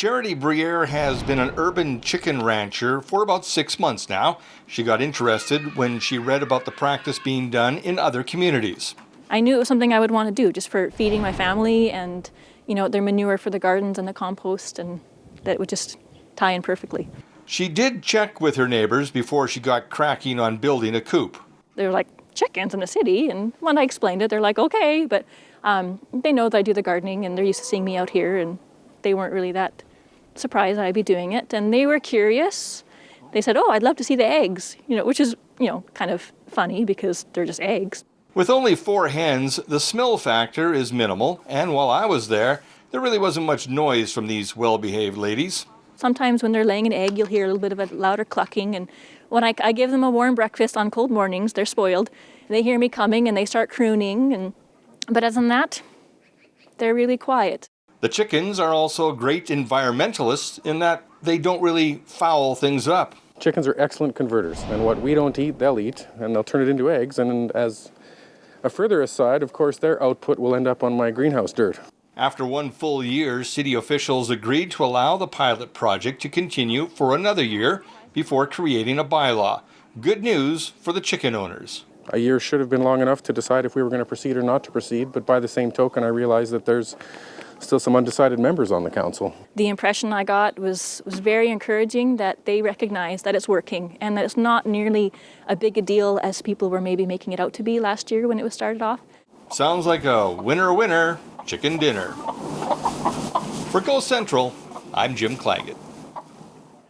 Charity Briere has been an urban chicken rancher for about 6 months now. She got interested when she read about the practice being done in other communities. I knew it was something I would want to do just for feeding my family and, their manure for the gardens and the compost, and that would just tie in perfectly. She did check with her neighbors before she got cracking on building a coop. They were like, chickens in the city, and when I explained it, they're like, okay, but they know that I do the gardening and they're used to seeing me out here, and they weren't really that surprised I'd be doing it, and they were curious. They said, oh, I'd love to see the eggs, which is, kind of funny because they're just eggs. With only 4 hens, the smell factor is minimal, and while I was there really wasn't much noise from these well-behaved ladies. Sometimes when they're laying an egg, you'll hear a little bit of a louder clucking, and when I give them a warm breakfast on cold mornings, they're spoiled. They hear me coming and they start crooning, but other than that, they're really quiet. The chickens are also great environmentalists in that they don't really foul things up. Chickens are excellent converters, and what we don't eat, they'll eat, and they'll turn it into eggs, and as a further aside, of course, their output will end up on my greenhouse dirt. After 1 full year, city officials agreed to allow the pilot project to continue for another year before creating a bylaw. Good news for the chicken owners. A year should have been long enough to decide if we were going to proceed or not to proceed, but by the same token, I realized that there's still some undecided members on the council. The impression I got was very encouraging, that they recognize that it's working and that it's not nearly a big a deal as people were maybe making it out to be last year when it was started off. Sounds like a winner chicken dinner. For Go Central, I'm Jim Claggett.